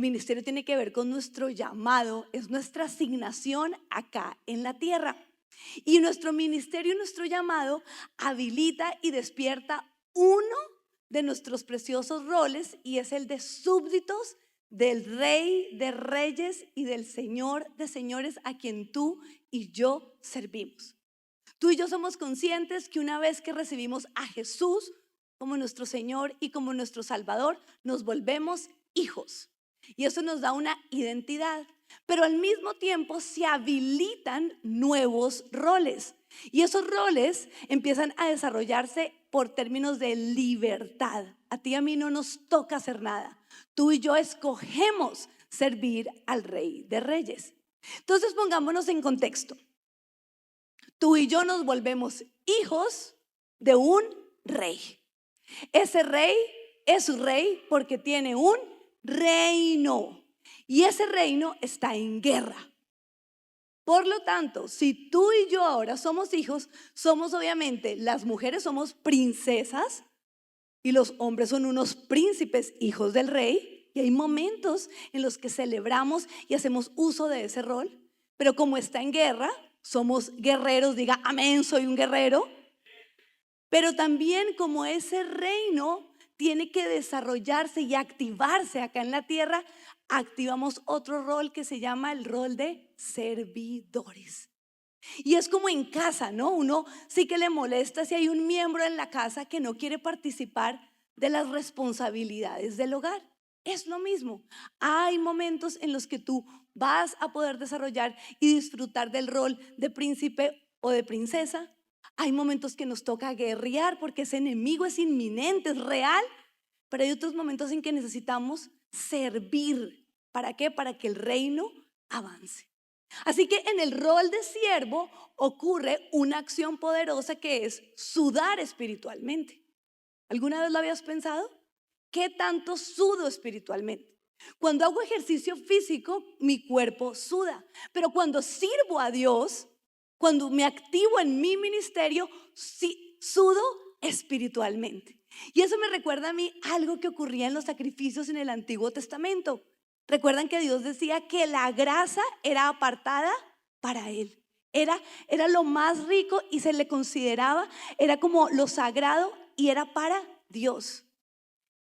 El ministerio tiene que ver con nuestro llamado, es nuestra asignación acá en la tierra. Y nuestro ministerio y nuestro llamado habilita y despierta uno de nuestros preciosos roles, y es el de súbditos del Rey de Reyes y del Señor de Señores, a quien tú y yo servimos. Tú y yo somos conscientes que una vez que recibimos a Jesús como nuestro Señor y como nuestro Salvador, nos volvemos hijos. Y eso nos da una identidad. Pero al mismo tiempo se habilitan nuevos roles. Y esos roles empiezan a desarrollarse por términos de libertad. A ti y a mí no nos toca hacer nada. Tú y yo escogemos servir al Rey de Reyes. Entonces pongámonos en contexto. Tú y yo nos volvemos hijos de un rey. Ese rey es su rey porque tiene un reino. Y ese reino está en guerra. Por lo tanto, si tú y yo ahora somos hijos, somos obviamente, las mujeres somos princesas y los hombres son unos príncipes, hijos del rey. Y hay momentos en los que celebramos y hacemos uso de ese rol. Pero como está en guerra, somos guerreros, diga amén, soy un guerrero. Pero también como ese reino tiene que desarrollarse y activarse acá en la tierra, activamos otro rol que se llama el rol de servidores. Y es como en casa, ¿no? Uno sí que le molesta si hay un miembro en la casa que no quiere participar de las responsabilidades del hogar. Es lo mismo. Hay momentos en los que tú vas a poder desarrollar y disfrutar del rol de príncipe o de princesa. Hay momentos que nos toca guerrear porque ese enemigo es inminente, es real. Pero hay otros momentos en que necesitamos servir. ¿Para qué? Para que el reino avance. Así que en el rol de siervo ocurre una acción poderosa que es sudar espiritualmente. ¿Alguna vez lo habías pensado? ¿Qué tanto sudo espiritualmente? Cuando hago ejercicio físico, mi cuerpo suda. Pero cuando sirvo a Dios, cuando me activo en mi ministerio, sí, sudo espiritualmente. Y eso me recuerda a mí algo que ocurría en los sacrificios en el Antiguo Testamento. Recuerdan que Dios decía que la grasa era apartada para Él. Era lo más rico y se le consideraba, era como lo sagrado y era para Dios.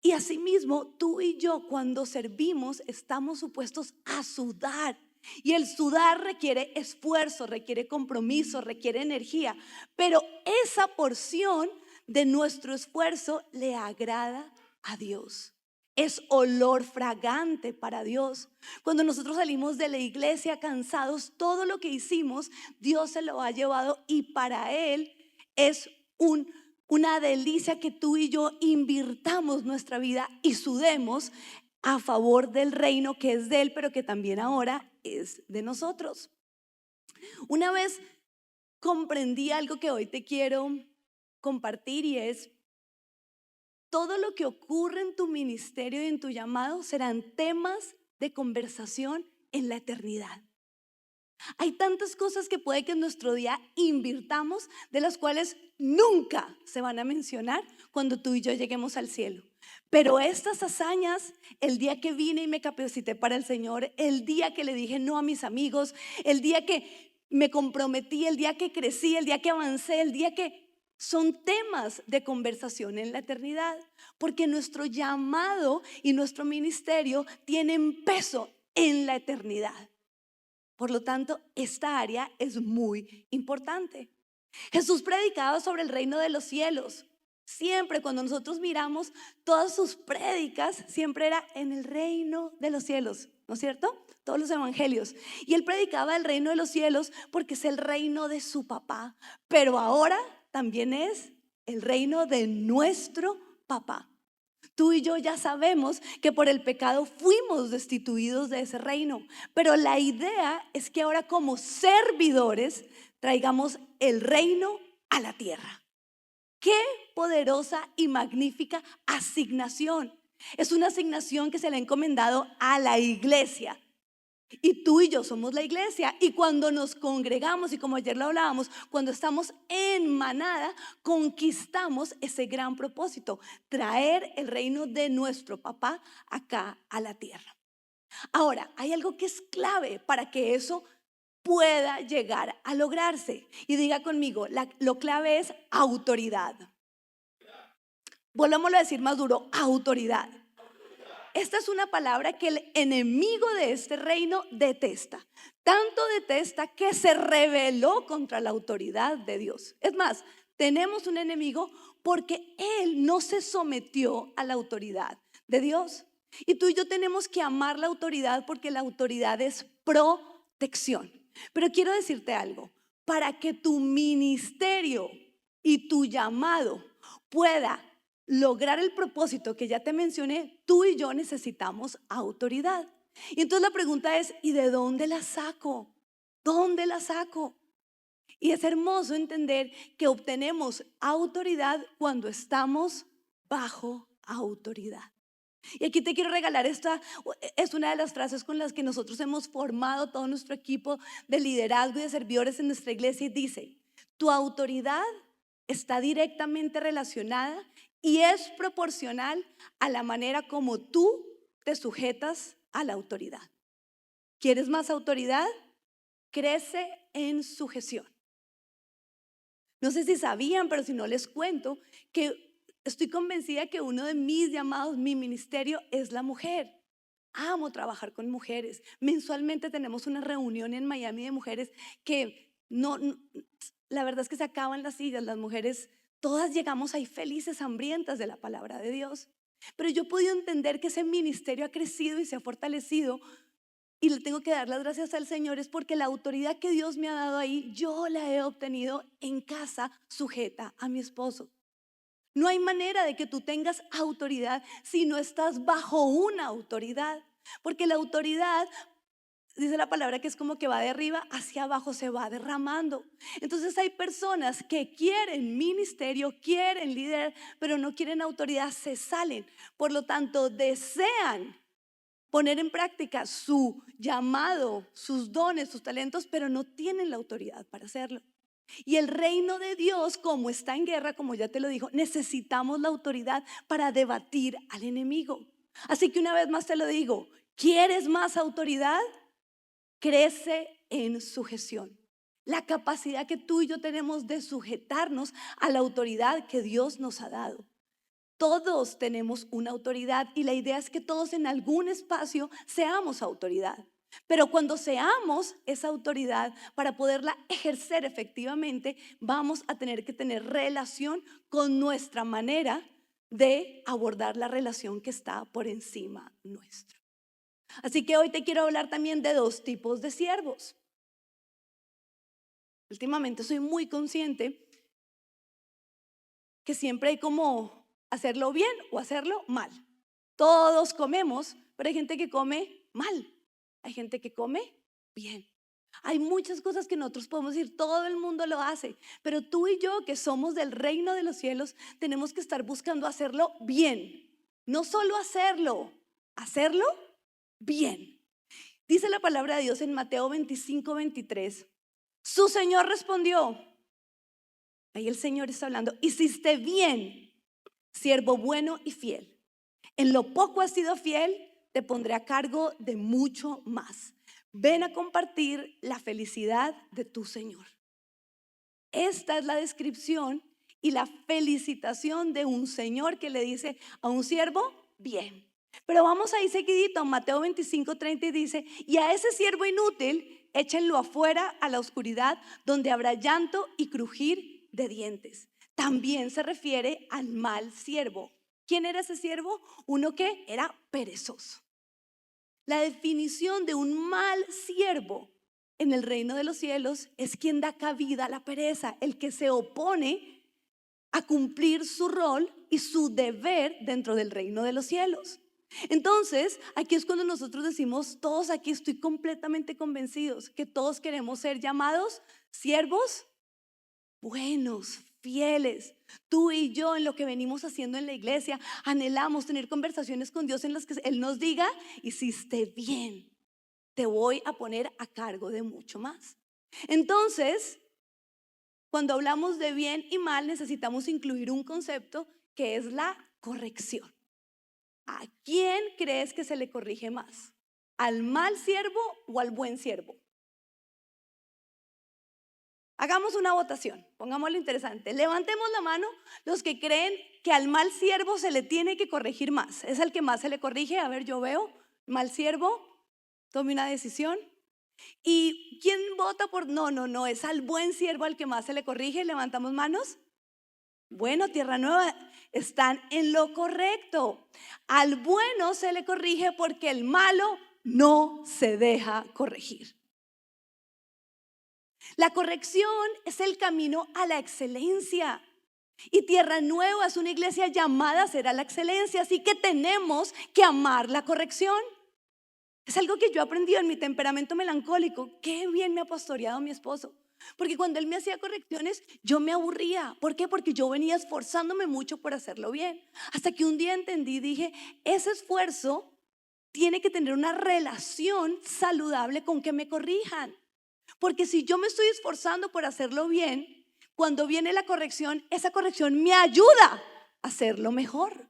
Y asimismo, tú y yo cuando servimos estamos supuestos a sudar. Y el sudar requiere esfuerzo, requiere compromiso, requiere energía. Pero esa porción de nuestro esfuerzo le agrada a Dios. Es olor fragante para Dios. Cuando nosotros salimos de la iglesia cansados, todo lo que hicimos, Dios se lo ha llevado y para Él es una delicia que tú y yo invirtamos nuestra vida y sudemos a favor del reino que es de Él, pero que también ahora es de nosotros. Una vez comprendí algo que hoy te quiero compartir y es: todo lo que ocurre en tu ministerio y en tu llamado serán temas de conversación en la eternidad. Hay tantas cosas que puede que en nuestro día invirtamos, de las cuales nunca se van a mencionar cuando tú y yo lleguemos al cielo. Pero estas hazañas, el día que vine y me capacité para el Señor, el día que le dije no a mis amigos, el día que me comprometí, el día que crecí, el día que avancé, el día que... son temas de conversación en la eternidad, porque nuestro llamado y nuestro ministerio tienen peso en la eternidad. Por lo tanto, esta área es muy importante. Jesús predicaba sobre el reino de los cielos. Siempre cuando nosotros miramos todas sus prédicas, siempre era en el reino de los cielos, ¿no es cierto? Todos los evangelios. Y él predicaba el reino de los cielos porque es el reino de su papá. Pero ahora también es el reino de nuestro papá. Tú y yo ya sabemos que por el pecado fuimos destituidos de ese reino, pero la idea es que ahora como servidores traigamos el reino a la tierra. ¡Qué poderosa y magnífica asignación! Es una asignación que se le ha encomendado a la iglesia. Y tú y yo somos la iglesia, y cuando nos congregamos, y como ayer lo hablábamos, cuando estamos en manada, conquistamos ese gran propósito: traer el reino de nuestro papá acá a la tierra. Ahora, hay algo que es clave para que eso pueda llegar a lograrse. Y diga conmigo, lo clave es autoridad. Volvámoslo a decir más duro, autoridad. Esta es una palabra que el enemigo de este reino detesta. Tanto detesta que se rebeló contra la autoridad de Dios. Es más, tenemos un enemigo porque él no se sometió a la autoridad de Dios. Y tú y yo tenemos que amar la autoridad porque la autoridad es protección. Pero quiero decirte algo, para que tu ministerio y tu llamado pueda lograr el propósito que ya te mencioné, tú y yo necesitamos autoridad. Y entonces la pregunta es, ¿y de dónde la saco? ¿Dónde la saco? Y es hermoso entender que obtenemos autoridad cuando estamos bajo autoridad. Y aquí te quiero regalar esta, es una de las frases con las que nosotros hemos formado todo nuestro equipo de liderazgo y de servidores en nuestra iglesia y dice, tu autoridad está directamente relacionada y es proporcional a la manera como tú te sujetas a la autoridad. ¿Quieres más autoridad? Crece en sujeción. No sé si sabían, pero si no les cuento que estoy convencida que uno de mis llamados, mi ministerio es la mujer. Amo trabajar con mujeres. Mensualmente tenemos una reunión en Miami de mujeres que la verdad es que se acaban las sillas. Las mujeres, todas llegamos ahí felices, hambrientas de la palabra de Dios. Pero yo he podido entender que ese ministerio ha crecido y se ha fortalecido. Y le tengo que dar las gracias al Señor es porque la autoridad que Dios me ha dado ahí, yo la he obtenido en casa sujeta a mi esposo. No hay manera de que tú tengas autoridad si no estás bajo una autoridad. Porque la autoridad, dice la palabra que es como que va de arriba hacia abajo, se va derramando. Entonces hay personas que quieren ministerio, quieren líder, pero no quieren autoridad, se salen. Por lo tanto, desean poner en práctica su llamado, sus dones, sus talentos, pero no tienen la autoridad para hacerlo. Y el reino de Dios, como está en guerra, como ya te lo dijo, necesitamos la autoridad para debatir al enemigo. Así que una vez más te lo digo, ¿quieres más autoridad? Crece en sujeción. La capacidad que tú y yo tenemos de sujetarnos a la autoridad que Dios nos ha dado. Todos tenemos una autoridad y la idea es que todos en algún espacio seamos autoridad. Pero cuando seamos esa autoridad, para poderla ejercer efectivamente, vamos a tener que tener relación con nuestra manera de abordar la relación que está por encima nuestro. Así que hoy te quiero hablar también de dos tipos de siervos. Últimamente soy muy consciente que siempre hay como hacerlo bien o hacerlo mal. Todos comemos, pero hay gente que come mal, hay gente que come bien. Hay muchas cosas que nosotros podemos decir, todo el mundo lo hace, pero tú y yo que somos del reino de los cielos tenemos que estar buscando hacerlo bien. No solo hacerlo bien. Dice la palabra de Dios en Mateo 25:23. Su Señor respondió, ahí el Señor está hablando, hiciste bien, siervo bueno y fiel. En lo poco has sido fiel, te pondré a cargo de mucho más. Ven a compartir la felicidad de tu Señor. Esta es la descripción y la felicitación de un Señor que le dice a un siervo, bien. Pero vamos ahí seguidito, Mateo 25:30 y dice, y a ese siervo inútil, échenlo afuera a la oscuridad donde habrá llanto y crujir de dientes. También se refiere al mal siervo. ¿Quién era ese siervo? Uno que era perezoso. La definición de un mal siervo en el reino de los cielos es quien da cabida a la pereza, el que se opone a cumplir su rol y su deber dentro del reino de los cielos. Entonces, aquí es cuando nosotros decimos, todos aquí estoy completamente convencidos que todos queremos ser llamados siervos buenos, fieles. Tú y yo en lo que venimos haciendo en la iglesia anhelamos tener conversaciones con Dios en las que Él nos diga, hiciste bien, te voy a poner a cargo de mucho más. Entonces, cuando hablamos de bien y mal necesitamos incluir un concepto que es la corrección. ¿A quién crees que se le corrige más? ¿Al mal siervo o al buen siervo? Hagamos una votación, pongámoslo interesante. Levantemos la mano los que creen que al mal siervo se le tiene que corregir más. Es el que más se le corrige. A ver, yo veo, mal siervo, tome una decisión. ¿Y quién vota por? No, es al buen siervo al que más se le corrige. Levantamos manos. Bueno, Tierra Nueva, están en lo correcto. Al bueno se le corrige porque el malo no se deja corregir. La corrección es el camino a la excelencia. Y Tierra Nueva es una iglesia llamada a ser a la excelencia, así que tenemos que amar la corrección. Es algo que yo he aprendido en mi temperamento melancólico. Qué bien me ha pastoreado mi esposo. Porque cuando él me hacía correcciones, yo me aburría. ¿Por qué? Porque yo venía esforzándome mucho por hacerlo bien. Hasta que un día entendí, dije, ese esfuerzo tiene que tener una relación saludable con que me corrijan. Porque si yo me estoy esforzando por hacerlo bien, cuando viene la corrección, esa corrección me ayuda a hacerlo mejor.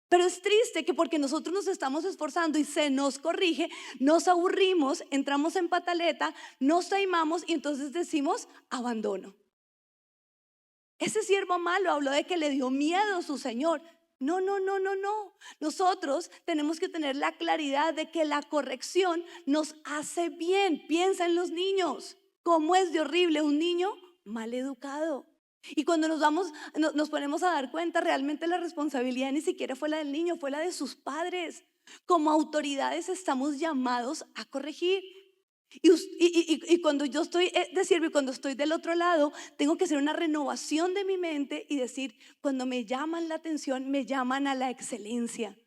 Pero es triste que porque nosotros nos estamos esforzando y se nos corrige, nos aburrimos, entramos en pataleta, nos taimamos y entonces decimos abandono. Ese siervo malo habló de que le dio miedo a su señor. No. Nosotros tenemos que tener la claridad de que la corrección nos hace bien. Piensa en los niños. ¿Cómo es de horrible un niño mal educado? Y cuando nos ponemos a dar cuenta, realmente la responsabilidad ni siquiera fue la del niño, fue la de sus padres. Como autoridades estamos llamados a corregir. Y cuando yo estoy de siervo y cuando estoy del otro lado, tengo que hacer una renovación de mi mente y decir, cuando me llaman la atención, me llaman a la excelencia.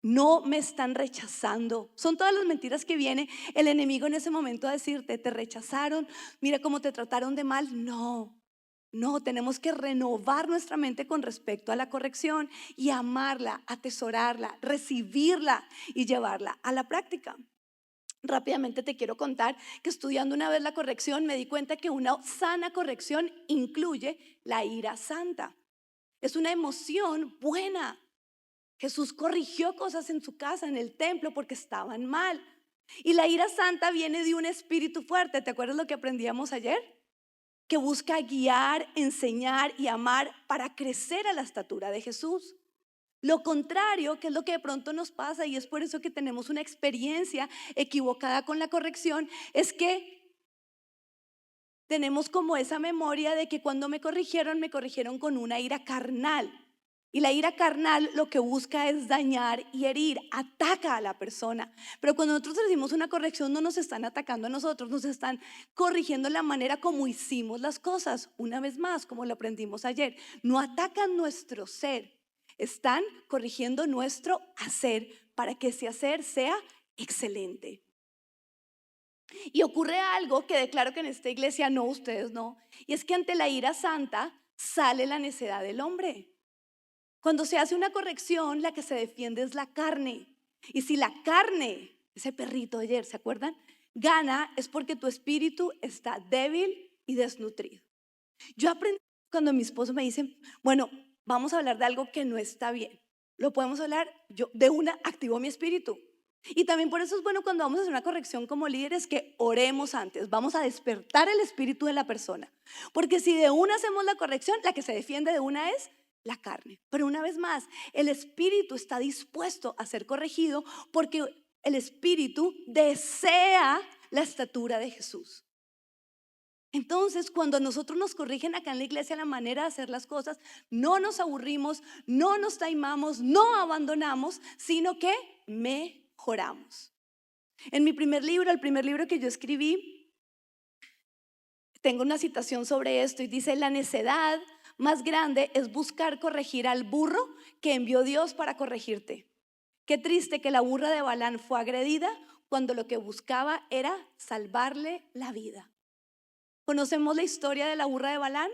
No me están rechazando. Son todas las mentiras que viene el enemigo en ese momento a decirte, te rechazaron, mira cómo te trataron de mal. No, tenemos que renovar nuestra mente con respecto a la corrección y amarla, atesorarla, recibirla y llevarla a la práctica. Rápidamente te quiero contar que estudiando una vez la corrección me di cuenta que una sana corrección incluye la ira santa. Es una emoción buena. Jesús corrigió cosas en su casa, en el templo, porque estaban mal. Y la ira santa viene de un espíritu fuerte. ¿Te acuerdas lo que aprendíamos ayer? Que busca guiar, enseñar y amar para crecer a la estatura de Jesús. Lo contrario, que es lo que de pronto nos pasa, y es por eso que tenemos una experiencia equivocada con la corrección, es que tenemos como esa memoria de que cuando me corrigieron con una ira carnal. Y la ira carnal lo que busca es dañar y herir, ataca a la persona. Pero cuando nosotros recibimos una corrección, no nos están atacando a nosotros, nos están corrigiendo la manera como hicimos las cosas. Una vez más, como lo aprendimos ayer, no atacan nuestro ser, están corrigiendo nuestro hacer para que ese hacer sea excelente. Y ocurre algo que declaro que en esta iglesia no, ustedes no, y es que ante la ira santa sale la necedad del hombre. Cuando se hace una corrección, la que se defiende es la carne. Y si la carne, ese perrito de ayer, ¿se acuerdan? Gana, es porque tu espíritu está débil y desnutrido. Yo aprendí cuando mi esposo me dice, bueno, vamos a hablar de algo que no está bien. Lo podemos hablar, yo de una activo mi espíritu. Y también por eso es bueno cuando vamos a hacer una corrección como líderes que oremos antes, vamos a despertar el espíritu de la persona. Porque si de una hacemos la corrección, la que se defiende de una es la carne. Pero una vez más, el espíritu está dispuesto a ser corregido porque el espíritu desea la estatura de Jesús. Entonces, cuando nosotros nos corrigen acá en la iglesia la manera de hacer las cosas, no nos aburrimos, no nos taimamos, no abandonamos, sino que mejoramos. En mi primer libro, el primer libro que yo escribí, tengo una citación sobre esto y dice, la necedad más grande es buscar corregir al burro que envió Dios para corregirte. Qué triste que la burra de Balán fue agredida cuando lo que buscaba era salvarle la vida. ¿Conocemos la historia de la burra de Balán?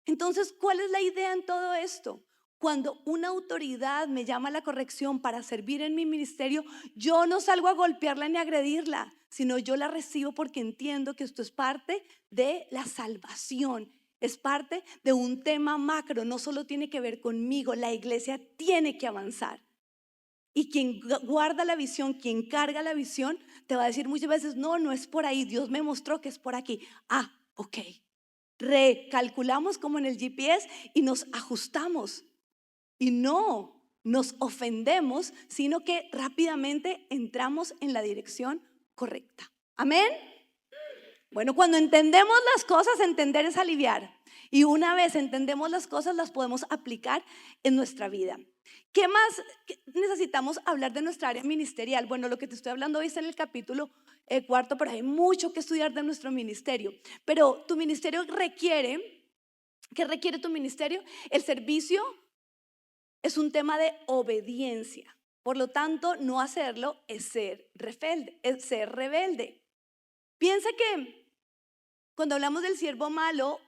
Entonces, ¿cuál es la idea en todo esto? Cuando una autoridad me llama a la corrección para servir en mi ministerio, yo no salgo a golpearla ni a agredirla, sino yo la recibo porque entiendo que esto es parte de la salvación, es parte de un tema macro, no solo tiene que ver conmigo, la iglesia tiene que avanzar. Y quien guarda la visión, quien carga la visión, te va a decir muchas veces, no, no es por ahí, Dios me mostró que es por aquí. Ah, ok. Recalculamos como en el GPS y nos ajustamos. Y no nos ofendemos, sino que rápidamente entramos en la dirección correcta. Amén. Bueno, cuando entendemos las cosas, entender es aliviar. Y una vez entendemos las cosas, las podemos aplicar en nuestra vida. ¿Qué más necesitamos hablar de nuestra área ministerial? Bueno, lo que te estoy hablando hoy está en el capítulo cuarto, pero hay mucho que estudiar de nuestro ministerio. Pero tu ministerio requiere, ¿qué requiere tu ministerio? El servicio es un tema de obediencia. Por lo tanto, no hacerlo es ser rebelde, es ser rebelde. Piensa que cuando hablamos del siervo malo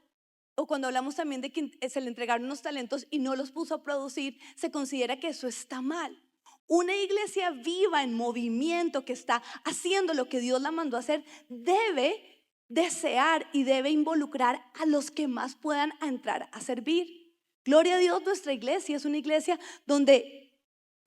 o cuando hablamos también de que se le entregaron unos talentos y no los puso a producir, se considera que eso está mal. Una iglesia viva en movimiento que está haciendo lo que Dios la mandó a hacer debe desear y debe involucrar a los que más puedan entrar a servir. Gloria a Dios, nuestra iglesia es una iglesia donde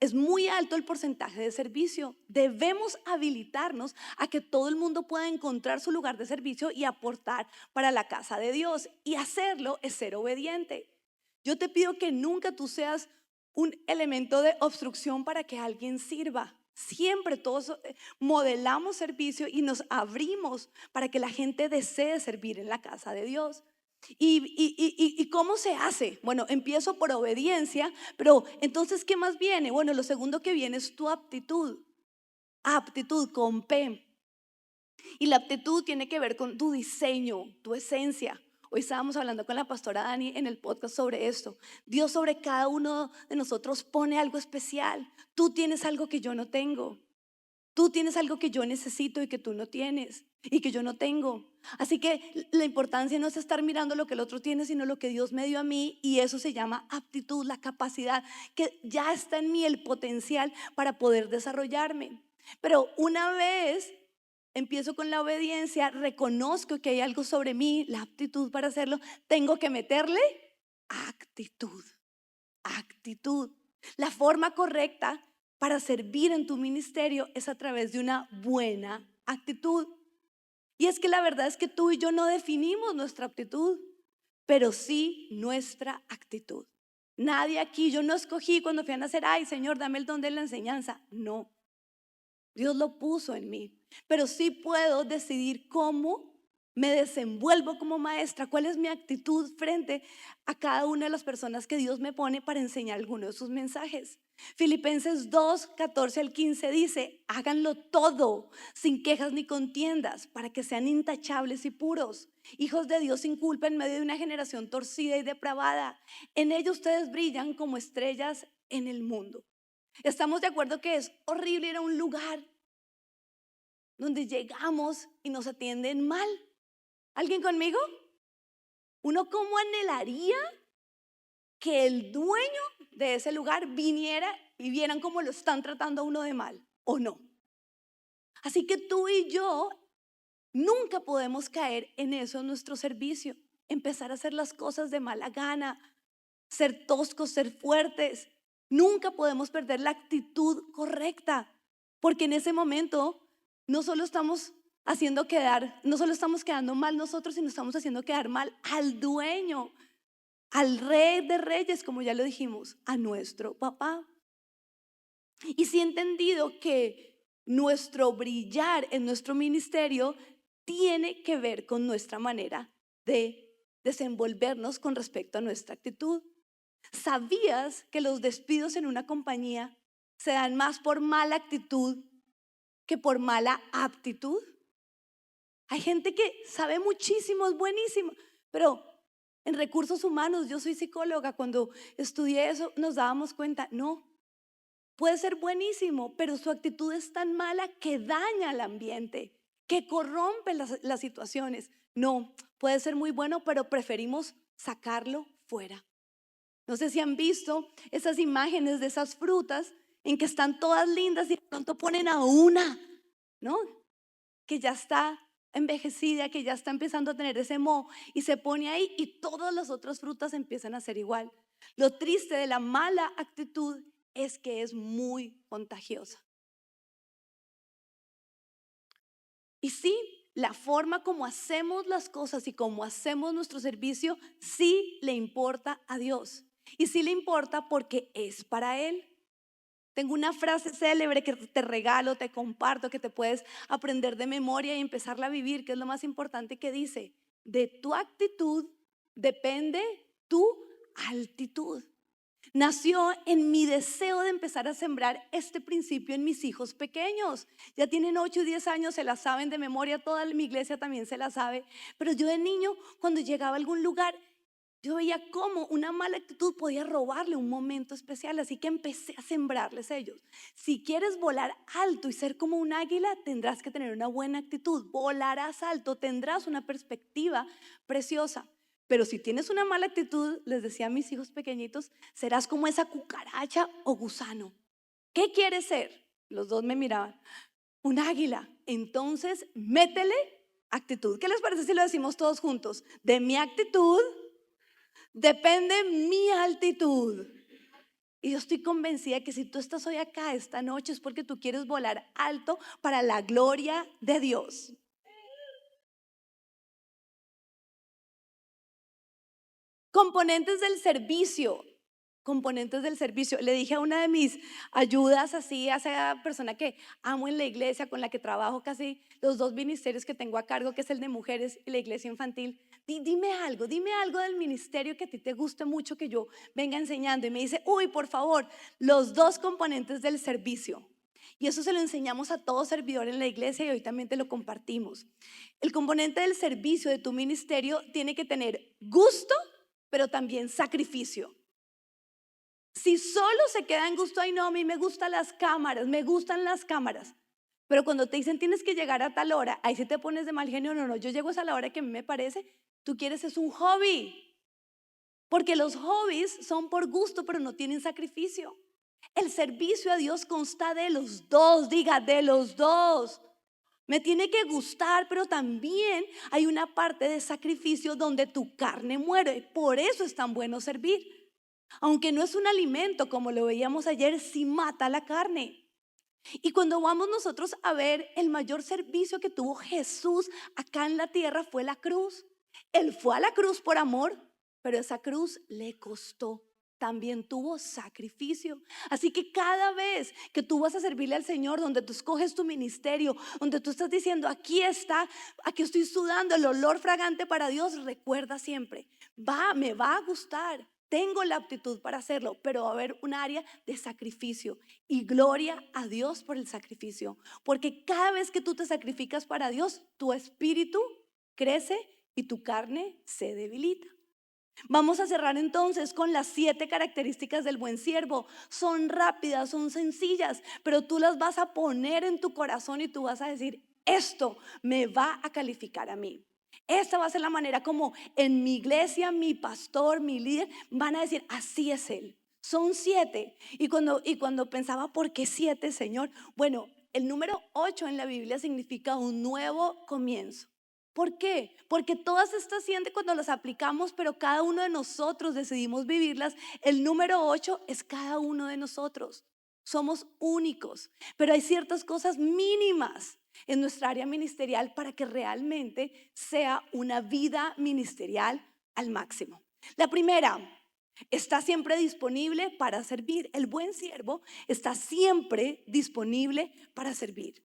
es muy alto el porcentaje de servicio. Debemos habilitarnos a que todo el mundo pueda encontrar su lugar de servicio y aportar para la casa de Dios. Y hacerlo es ser obediente. Yo te pido que nunca tú seas un elemento de obstrucción para que alguien sirva. Siempre todos modelamos servicio y nos abrimos para que la gente desee servir en la casa de Dios. ¿Y cómo se hace? Bueno, empiezo por obediencia, pero entonces, ¿qué más viene? Bueno, lo segundo que viene es tu aptitud. Aptitud con P. Y la aptitud tiene que ver con tu diseño, tu esencia. Hoy estábamos hablando con la pastora Dani en el podcast sobre esto. Dios sobre cada uno de nosotros pone algo especial. Tú tienes algo que yo no tengo. Tú tienes algo que yo necesito y que tú no tienes y que yo no tengo. Así que la importancia no es estar mirando lo que el otro tiene, sino lo que Dios me dio a mí, y eso se llama aptitud, la capacidad que ya está en mí, el potencial para poder desarrollarme. Pero una vez empiezo con la obediencia, reconozco que hay algo sobre mí, la aptitud para hacerlo, tengo que meterle actitud. Actitud. La forma correcta para servir en tu ministerio es a través de una buena actitud. Y es que la verdad es que tú y yo no definimos nuestra aptitud, pero sí nuestra actitud. Nadie aquí, yo no escogí cuando fui a nacer, ay Señor, dame el don de la enseñanza. No, Dios lo puso en mí, pero sí puedo decidir cómo me desenvuelvo como maestra, cuál es mi actitud frente a cada una de las personas que Dios me pone para enseñar alguno de sus mensajes. Filipenses 2, 14 al 15 dice, háganlo todo sin quejas ni contiendas para que sean intachables y puros, hijos de Dios sin culpa en medio de una generación torcida y depravada. En ello ustedes brillan como estrellas en el mundo. Estamos de acuerdo que es horrible ir a un lugar donde llegamos y nos atienden mal. ¿Alguien conmigo? Uno cómo anhelaría que el dueño de ese lugar viniera y vieran cómo lo están tratando a uno de mal, ¿o no? Así que tú y yo nunca podemos caer en eso en nuestro servicio, empezar a hacer las cosas de mala gana, ser toscos, ser fuertes. Nunca podemos perder la actitud correcta, porque en ese momento no solo estamos no solo estamos quedando mal nosotros, sino estamos haciendo quedar mal al dueño, al rey de reyes, como ya lo dijimos, a nuestro papá. Y sí he entendido que nuestro brillar en nuestro ministerio tiene que ver con nuestra manera de desenvolvernos con respecto a nuestra actitud. ¿Sabías que los despidos en una compañía se dan más por mala actitud que por mala aptitud? Hay gente que sabe muchísimo, es buenísimo, pero en recursos humanos, yo soy psicóloga, cuando estudié eso nos dábamos cuenta, no, puede ser buenísimo, pero su actitud es tan mala que daña al ambiente, que corrompe las situaciones. No, puede ser muy bueno, pero preferimos sacarlo fuera. No sé si han visto esas imágenes de esas frutas en que están todas lindas y de pronto ponen a una, ¿no? Que ya está envejecida, que ya está empezando a tener ese moho y se pone ahí y todas las otras frutas empiezan a ser igual. Lo triste de la mala actitud es que es muy contagiosa. Y sí, la forma como hacemos las cosas y como hacemos nuestro servicio sí le importa a Dios. Y sí le importa porque es para Él. Tengo una frase célebre que te regalo, te comparto, que te puedes aprender de memoria y empezarla a vivir, que es lo más importante, que dice: de tu actitud depende tu altitud. Nació en mi deseo de empezar a sembrar este principio en mis hijos pequeños. Ya tienen 8 y 10 años, se la saben de memoria, toda mi iglesia también se la sabe. Pero yo de niño, cuando llegaba a algún lugar, yo veía cómo una mala actitud podía robarle un momento especial, así que empecé a sembrarles ellos. Si quieres volar alto y ser como un águila, tendrás que tener una buena actitud. Volarás alto, tendrás una perspectiva preciosa. Pero si tienes una mala actitud, les decía a mis hijos pequeñitos, serás como esa cucaracha o gusano. ¿Qué quieres ser? Los dos me miraban. Un águila. Entonces, métele actitud. ¿Qué les parece si lo decimos todos juntos? De mi actitud depende mi altitud. Y yo estoy convencida que si tú estás hoy acá esta noche es porque tú quieres volar alto para la gloria de Dios. Componentes del servicio. Componentes del servicio. Le dije a una de mis ayudas, así, a esa persona que amo en la iglesia, con la que trabajo casi los 2 ministerios que tengo a cargo, que es el de mujeres y la iglesia infantil. Dime algo del ministerio que a ti te guste mucho que yo venga enseñando. Y me dice: uy, por favor, los 2 componentes del servicio. Y eso se lo enseñamos a todo servidor en la iglesia y hoy también te lo compartimos. El componente del servicio de tu ministerio tiene que tener gusto, pero también sacrificio. Si solo se queda en gusto, ay no, a mí me gustan las cámaras, me gustan las cámaras. Pero cuando te dicen tienes que llegar a tal hora, ahí sí te pones de mal genio. No, yo llego a la hora que a mí me parece. Tú quieres es un hobby. Porque los hobbies son por gusto, pero no tienen sacrificio. El servicio a Dios consta de los dos, diga, de los dos. Me tiene que gustar, pero también hay una parte de sacrificio donde tu carne muere. Por eso es tan bueno servir. Aunque no es un alimento, como lo veíamos ayer, sí mata la carne. Y cuando vamos nosotros a ver, el mayor servicio que tuvo Jesús acá en la tierra fue la cruz. Él fue a la cruz por amor, pero esa cruz le costó. También tuvo sacrificio. Así que cada vez que tú vas a servirle al Señor, donde tú escoges tu ministerio, donde tú estás diciendo: aquí está, aquí estoy sudando el olor fragante para Dios, recuerda siempre, me va a gustar. Tengo la aptitud para hacerlo, pero va a haber un área de sacrificio. Y gloria a Dios por el sacrificio. Porque cada vez que tú te sacrificas para Dios, tu espíritu crece y tu carne se debilita. Vamos a cerrar entonces con las 7 características del buen siervo. Son rápidas, son sencillas, pero tú las vas a poner en tu corazón y tú vas a decir: esto me va a calificar a mí. Esta va a ser la manera como en mi iglesia, mi pastor, mi líder van a decir: así es él. Son 7. Y cuando pensaba, ¿por qué 7, Señor? Bueno, el número 8 en la Biblia significa un nuevo comienzo. ¿Por qué? Porque todas estas 7 cuando las aplicamos, pero cada uno de nosotros decidimos vivirlas, el número 8 es cada uno de nosotros. Somos únicos, pero hay ciertas cosas mínimas en nuestra área ministerial para que realmente sea una vida ministerial al máximo. La primera, está siempre disponible para servir. El buen siervo está siempre disponible para servir.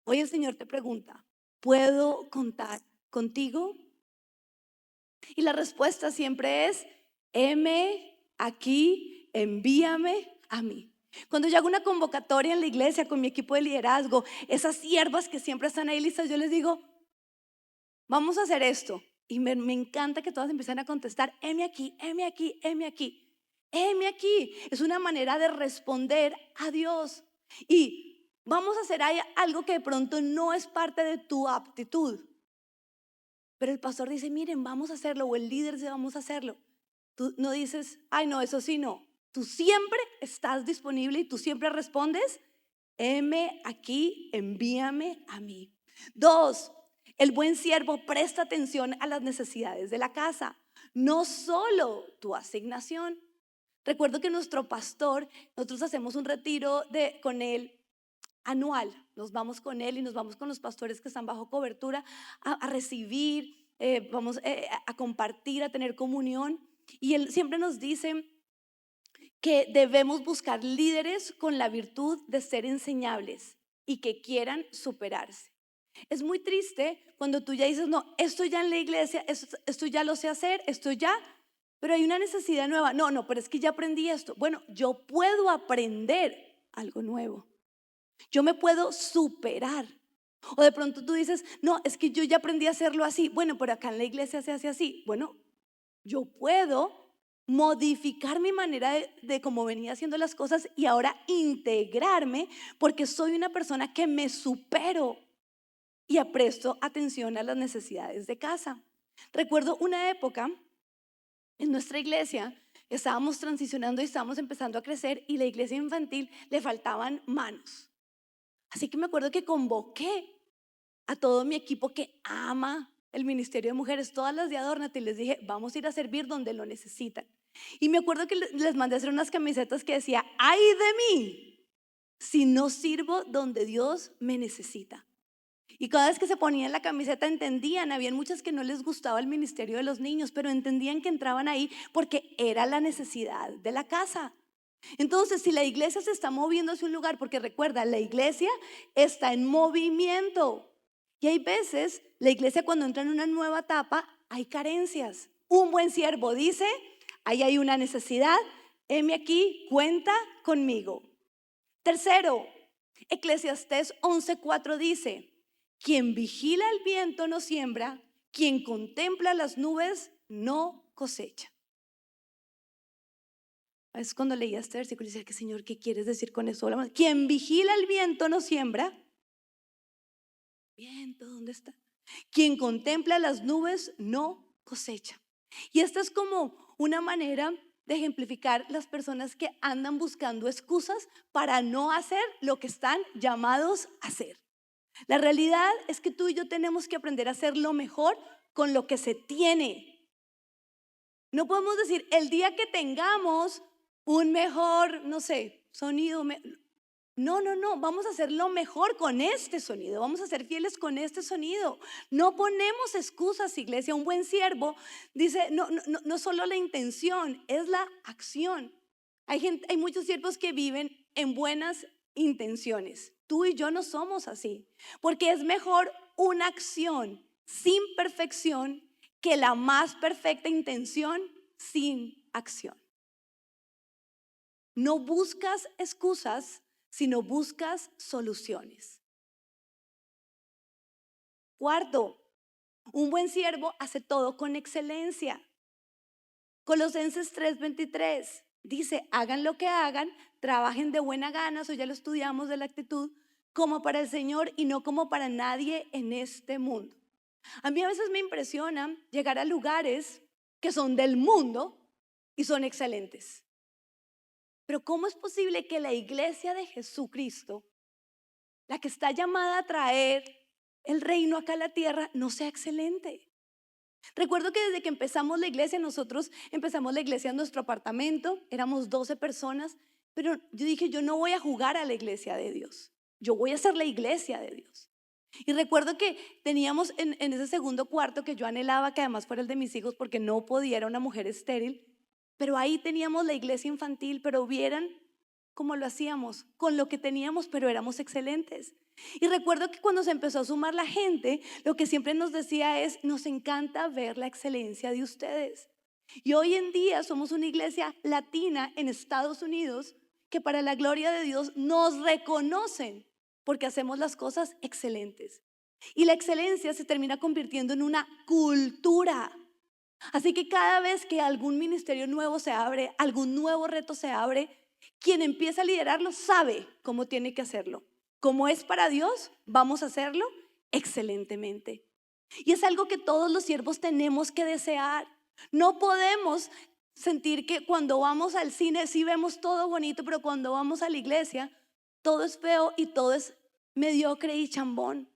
Hoy el Señor te pregunta: ¿puedo contar contigo? Y la respuesta siempre es: heme aquí, envíame a mí. Cuando yo hago una convocatoria en la iglesia con mi equipo de liderazgo, esas siervas que siempre están ahí listas, yo les digo: vamos a hacer esto. Y me encanta que todas empiecen a contestar: heme aquí, heme aquí, heme aquí. Heme aquí. Es una manera de responder a Dios. Y vamos a hacer algo que de pronto no es parte de tu aptitud. Pero el pastor dice: miren, vamos a hacerlo. O el líder dice: vamos a hacerlo. Tú no dices: ay no, eso sí no. Tú siempre estás disponible y tú siempre respondes: heme aquí, envíame a mí. 2, el buen siervo presta atención a las necesidades de la casa. No solo tu asignación. Recuerdo que nuestro pastor, nosotros hacemos un retiro con él anual. Nos vamos con él y nos vamos con los pastores que están bajo cobertura a recibir, vamos a compartir, a tener comunión. Y él siempre nos dice que debemos buscar líderes con la virtud de ser enseñables y que quieran superarse. Es muy triste cuando tú ya dices, no, esto ya en la iglesia, esto ya lo sé hacer, esto ya, pero hay una necesidad nueva. No, pero es que ya aprendí esto. Bueno, yo puedo aprender algo nuevo. Yo me puedo superar. O de pronto tú dices, no, es que yo ya aprendí a hacerlo así. Bueno, pero acá en la iglesia se hace así. Bueno, yo puedo modificar mi manera de cómo venía haciendo las cosas y ahora integrarme porque soy una persona que me supero y presto atención a las necesidades de casa. Recuerdo una época en nuestra iglesia, estábamos transicionando y estábamos empezando a crecer y la iglesia infantil le faltaban manos. Así que me acuerdo que convoqué a todo mi equipo que ama el Ministerio de Mujeres, todas las de Adórnate, y les dije, vamos a ir a servir donde lo necesitan. Y me acuerdo que les mandé a hacer unas camisetas que decía, ¡ay de mí si no sirvo donde Dios me necesita! Y cada vez que se ponían la camiseta entendían, habían muchas que no les gustaba el ministerio de los niños, pero entendían que entraban ahí porque era la necesidad de la casa. Entonces, si la iglesia se está moviendo hacia un lugar, porque recuerda, la iglesia está en movimiento. Y hay veces, la iglesia cuando entra en una nueva etapa, hay carencias. Un buen siervo dice, ahí hay una necesidad, heme aquí, cuenta conmigo. Tercero, Eclesiastés 11:4 dice, quien vigila el viento no siembra, quien contempla las nubes no cosecha. Es cuando leía este versículo y decía, Señor, ¿qué quieres decir con eso? Quien vigila el viento no siembra. Viento, ¿dónde está? Quien contempla las nubes no cosecha. Y esta es como una manera de ejemplificar las personas que andan buscando excusas para no hacer lo que están llamados a hacer. La realidad es que tú y yo tenemos que aprender a hacer lo mejor con lo que se tiene. No podemos decir, el día que tengamos un mejor, no sé, sonido. No, vamos a hacer lo mejor con este sonido, vamos a ser fieles con este sonido. No ponemos excusas, iglesia. Un buen siervo dice, no solo la intención, es la acción. Hay muchos siervos que viven en buenas intenciones. Tú y yo no somos así, porque es mejor una acción sin perfección que la más perfecta intención sin acción. No buscas excusas, sino buscas soluciones. Cuarto, un buen siervo hace todo con excelencia. Colosenses 3:23 dice, hagan lo que hagan, trabajen de buena gana, eso ya lo estudiamos de la actitud, como para el Señor y no como para nadie en este mundo. A mí a veces me impresiona llegar a lugares que son del mundo y son excelentes. Pero ¿cómo es posible que la iglesia de Jesucristo, la que está llamada a traer el reino acá a la tierra, no sea excelente? Recuerdo que desde que empezamos la iglesia, nosotros empezamos la iglesia en nuestro apartamento, éramos 12 personas, pero yo dije, yo no voy a jugar a la iglesia de Dios, yo voy a ser la iglesia de Dios. Y recuerdo que teníamos en ese segundo cuarto que yo anhelaba que además fuera el de mis hijos porque no podía, era una mujer estéril, pero ahí teníamos la iglesia infantil, pero vieran cómo lo hacíamos, con lo que teníamos, pero éramos excelentes. Y recuerdo que cuando se empezó a sumar la gente, lo que siempre nos decía es, nos encanta ver la excelencia de ustedes. Y hoy en día somos una iglesia latina en Estados Unidos que para la gloria de Dios nos reconocen porque hacemos las cosas excelentes. Y la excelencia se termina convirtiendo en una cultura. Así que cada vez que algún ministerio nuevo se abre, algún nuevo reto se abre, quien empieza a liderarlo sabe cómo tiene que hacerlo. Como es para Dios, vamos a hacerlo excelentemente. Y es algo que todos los siervos tenemos que desear. No podemos sentir que cuando vamos al cine sí vemos todo bonito, pero cuando vamos a la iglesia todo es feo y todo es mediocre y chambón.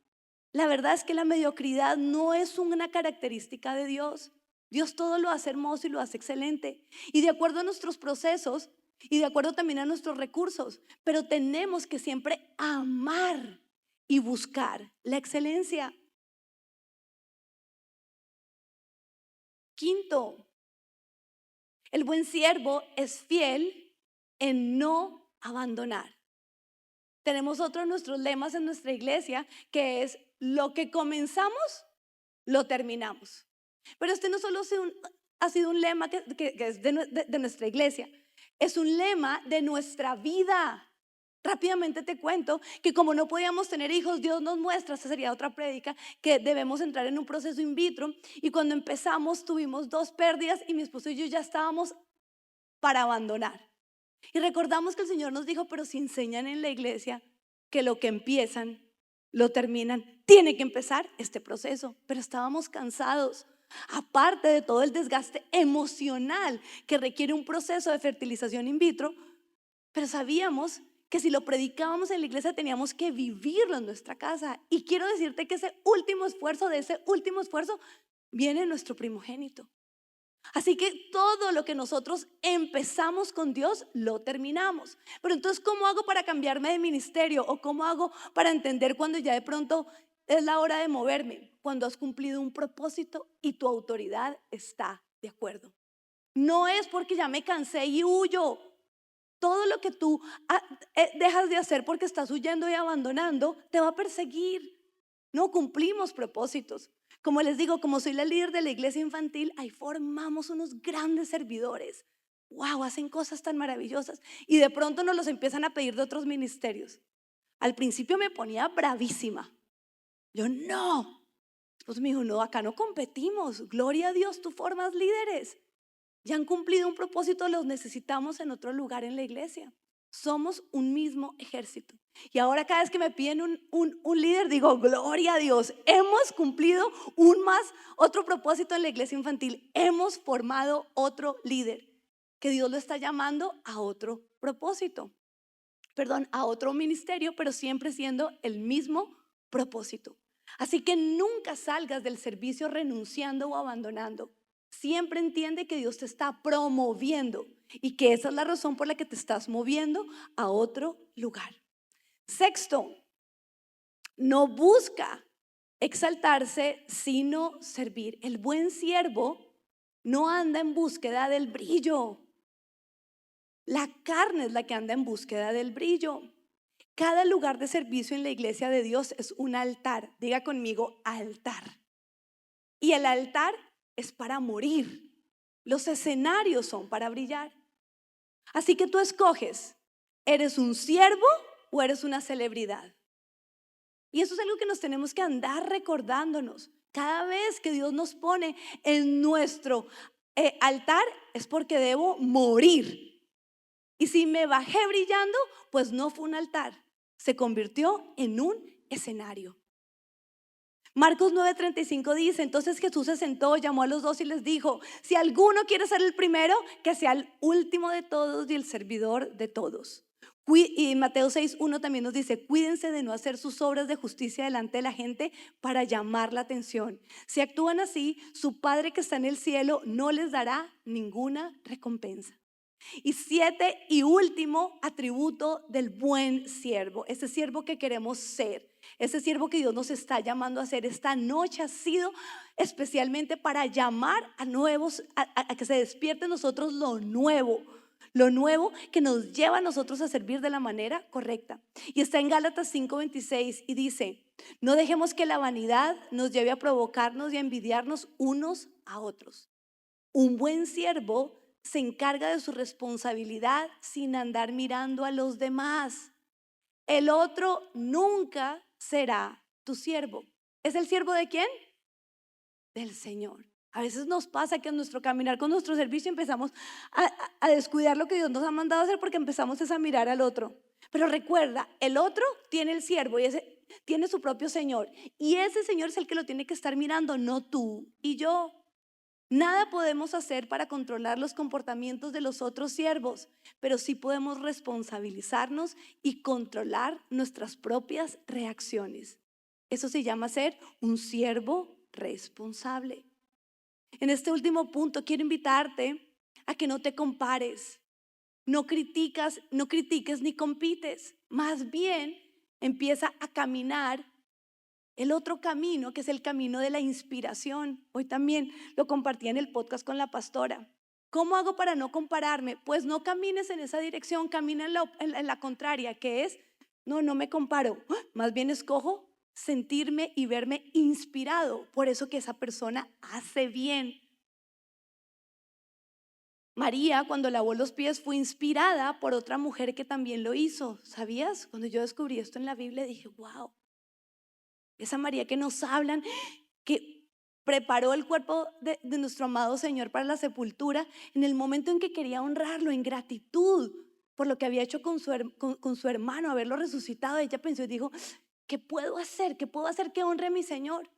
La verdad es que la mediocridad no es una característica de Dios. Dios todo lo hace hermoso y lo hace excelente. Y de acuerdo a nuestros procesos y de acuerdo también a nuestros recursos. Pero tenemos que siempre amar y buscar la excelencia. Quinto, el buen siervo es fiel en no abandonar. Tenemos otro de nuestros lemas en nuestra iglesia que es: lo que comenzamos, lo terminamos. Pero este no solo ha sido un lema que es de nuestra iglesia, es un lema de nuestra vida. Rápidamente te cuento que como no podíamos tener hijos, Dios nos muestra, esta sería otra prédica, que debemos entrar en un proceso in vitro. Y cuando empezamos tuvimos 2 pérdidas y mi esposo y yo ya estábamos para abandonar. Y recordamos que el Señor nos dijo: pero si enseñan en la iglesia que lo que empiezan, lo terminan, tiene que empezar este proceso. Pero estábamos cansados, aparte de todo el desgaste emocional que requiere un proceso de fertilización in vitro. Pero sabíamos que si lo predicábamos en la iglesia teníamos que vivirlo en nuestra casa. Y quiero decirte que ese último esfuerzo viene nuestro primogénito. Así que todo lo que nosotros empezamos con Dios, lo terminamos. Pero entonces, ¿cómo hago para cambiarme de ministerio? ¿O cómo hago para entender cuando ya de pronto es la hora de moverme? Cuando has cumplido un propósito y tu autoridad está de acuerdo. No es porque ya me cansé y huyo. Todo lo que tú dejas de hacer porque estás huyendo y abandonando te va a perseguir. No cumplimos propósitos. Como les digo, como soy la líder de la iglesia infantil, ahí formamos unos grandes servidores. Wow, hacen cosas tan maravillosas. Y de pronto nos los empiezan a pedir de otros ministerios. Al principio me ponía bravísima. Yo no. Pues me dijo: no, acá no competimos. Gloria a Dios, tú formas líderes. Ya han cumplido un propósito, los necesitamos en otro lugar en la iglesia. Somos un mismo ejército. Y ahora cada vez que me piden un líder, digo: gloria a Dios, hemos cumplido otro propósito en la iglesia infantil. Hemos formado otro líder, que Dios lo está llamando a otro propósito. A otro ministerio, pero siempre siendo el mismo propósito. Así que nunca salgas del servicio renunciando o abandonando. Siempre entiende que Dios te está promoviendo y que esa es la razón por la que te estás moviendo a otro lugar. Sexto, no busca exaltarse, sino servir. El buen siervo no anda en búsqueda del brillo. La carne es la que anda en búsqueda del brillo. Cada lugar de servicio en la iglesia de Dios es un altar. Diga conmigo: altar. Y el altar es para morir. Los escenarios son para brillar. Así que tú escoges: ¿eres un siervo o eres una celebridad? Y eso es algo que nos tenemos que andar recordándonos. Cada vez que Dios nos pone en nuestro altar es porque debo morir. Y si me bajé brillando, pues no fue un altar, se convirtió en un escenario. Marcos 9:35 dice: entonces Jesús se sentó, llamó a los 2 y les dijo: si alguno quiere ser el primero, que sea el último de todos y el servidor de todos. Y Mateo 6:1 también nos dice: cuídense de no hacer sus obras de justicia delante de la gente para llamar la atención. Si actúan así, su Padre que está en el cielo no les dará ninguna recompensa. Y 7 y último atributo del buen siervo, ese siervo que queremos ser, ese siervo que Dios nos está llamando a ser esta noche, ha sido especialmente para llamar a nuevos, a que se despierte en nosotros lo nuevo que nos lleva a nosotros a servir de la manera correcta. Y está en Gálatas 5:26 y dice: no dejemos que la vanidad nos lleve a provocarnos y a envidiarnos unos a otros. Un buen siervo se encarga de su responsabilidad sin andar mirando a los demás. El otro nunca será tu siervo. ¿Es el siervo de quién? Del Señor. A veces nos pasa que en nuestro caminar con nuestro servicio empezamos a descuidar lo que Dios nos ha mandado a hacer porque empezamos a mirar al otro. Pero recuerda, el otro tiene el siervo y ese tiene su propio Señor. Y ese Señor es el que lo tiene que estar mirando, no tú y yo. Nada podemos hacer para controlar los comportamientos de los otros siervos, pero sí podemos responsabilizarnos y controlar nuestras propias reacciones. Eso se llama ser un siervo responsable. En este último punto quiero invitarte a que no te compares, no critiques ni compites, más bien empieza a caminar el otro camino, que es el camino de la inspiración. Hoy también lo compartí en el podcast con la pastora. ¿Cómo hago para no compararme? Pues no camines en esa dirección, camina en la contraria, que es, no me comparo, más bien escojo sentirme y verme inspirado por eso que esa persona hace bien. María, cuando lavó los pies, fue inspirada por otra mujer que también lo hizo. ¿Sabías? Cuando yo descubrí esto en la Biblia, dije, wow, esa María que nos hablan, que preparó el cuerpo de nuestro amado Señor para la sepultura, en el momento en que quería honrarlo en gratitud por lo que había hecho con su hermano, haberlo resucitado. Ella pensó y dijo, ¿qué puedo hacer? ¿Qué puedo hacer que honre a mi Señor?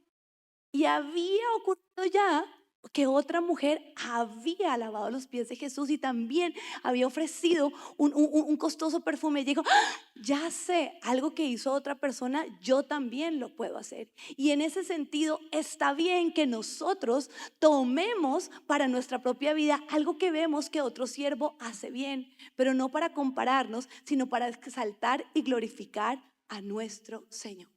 Y había ocurrido ya que otra mujer había lavado los pies de Jesús y también había ofrecido un costoso perfume. Y dijo, ya sé, algo que hizo otra persona, yo también lo puedo hacer. Y en ese sentido está bien que nosotros tomemos para nuestra propia vida algo que vemos que otro siervo hace bien, pero no para compararnos, sino para exaltar y glorificar a nuestro Señor.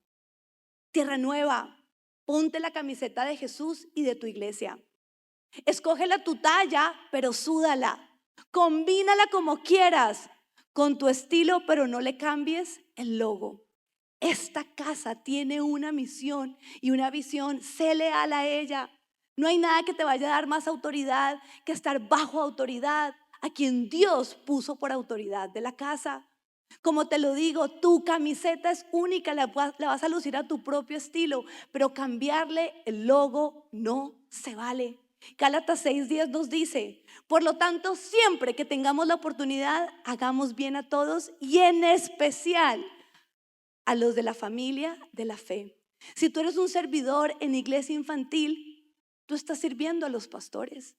Tierra Nueva, ponte la camiseta de Jesús y de tu iglesia. Escógela tu talla, pero súdala. Combínala como quieras con tu estilo, pero no le cambies el logo. Esta casa tiene una misión y una visión. Sé leal a ella. No hay nada que te vaya a dar más autoridad que estar bajo autoridad a quien Dios puso por autoridad de la casa. Como te lo digo, tu camiseta es única, la vas a lucir a tu propio estilo, pero cambiarle el logo no se vale. Gálatas 6:10 nos dice, por lo tanto, siempre que tengamos la oportunidad, hagamos bien a todos y en especial a los de la familia de la fe. Si tú eres un servidor en iglesia infantil, tú estás sirviendo a los pastores.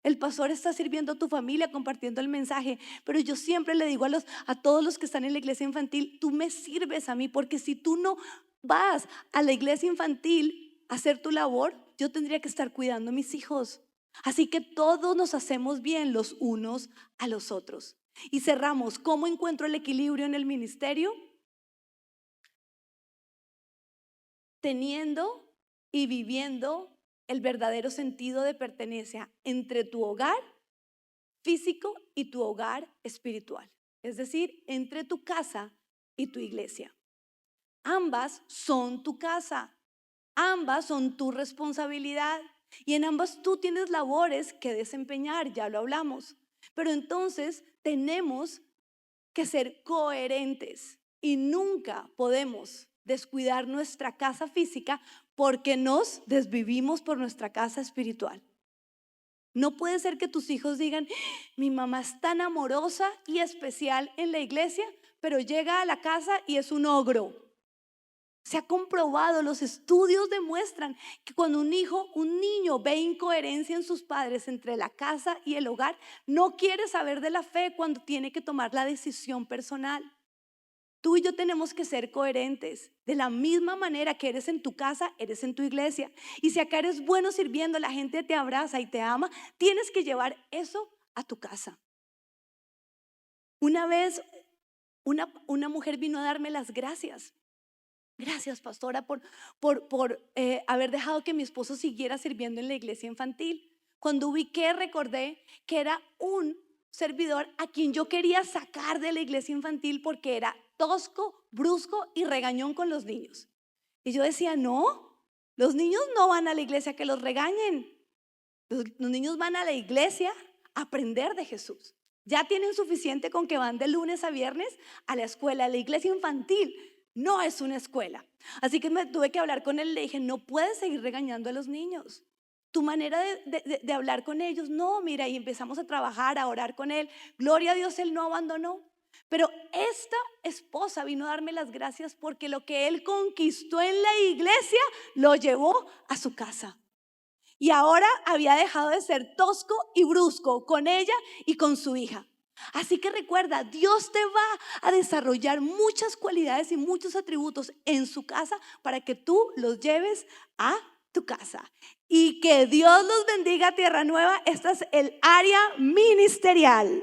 El pastor está sirviendo a tu familia, compartiendo el mensaje. Pero yo siempre le digo a todos los que están en la iglesia infantil, tú me sirves a mí, porque si tú no vas a la iglesia infantil a hacer tu labor, yo tendría que estar cuidando a mis hijos. Así que todos nos hacemos bien los unos a los otros. Y cerramos, ¿cómo encuentro el equilibrio en el ministerio? Teniendo y viviendo el verdadero sentido de pertenencia entre tu hogar físico y tu hogar espiritual. Es decir, entre tu casa y tu iglesia. Ambas son tu casa, ambas son tu responsabilidad y en ambas tú tienes labores que desempeñar, ya lo hablamos. Pero entonces tenemos que ser coherentes y nunca podemos descuidar nuestra casa física porque nos desvivimos por nuestra casa espiritual. No puede ser que tus hijos digan, mi mamá es tan amorosa y especial en la iglesia, pero llega a la casa y es un ogro. Se ha comprobado, los estudios demuestran que cuando un niño ve incoherencia en sus padres entre la casa y el hogar, no quiere saber de la fe cuando tiene que tomar la decisión personal. Tú y yo tenemos que ser coherentes. De la misma manera que eres en tu casa, eres en tu iglesia. Y si acá eres bueno sirviendo, la gente te abraza y te ama, tienes que llevar eso a tu casa. Una vez una mujer vino a darme las gracias. Gracias, pastora, por haber dejado que mi esposo siguiera sirviendo en la iglesia infantil. Cuando ubiqué, recordé que era un servidor a quien yo quería sacar de la iglesia infantil porque era tosco, brusco y regañón con los niños. Y yo decía, no, los niños no van a la iglesia a que los regañen. Los niños van a la iglesia a aprender de Jesús. Ya tienen suficiente con que van de lunes a viernes a la escuela. La iglesia infantil no es una escuela. Así que me tuve que hablar con él. Le dije, no puedes seguir regañando a los niños. Tu manera de hablar con ellos, no, mira, y empezamos a trabajar, a orar con él. Gloria a Dios, él no abandonó. Pero esta esposa vino a darme las gracias porque lo que él conquistó en la iglesia lo llevó a su casa. Y ahora había dejado de ser tosco y brusco con ella y con su hija. Así que recuerda, Dios te va a desarrollar muchas cualidades y muchos atributos en su casa para que tú los lleves a tu casa. Y que Dios los bendiga, Tierra Nueva. Esta es el área ministerial.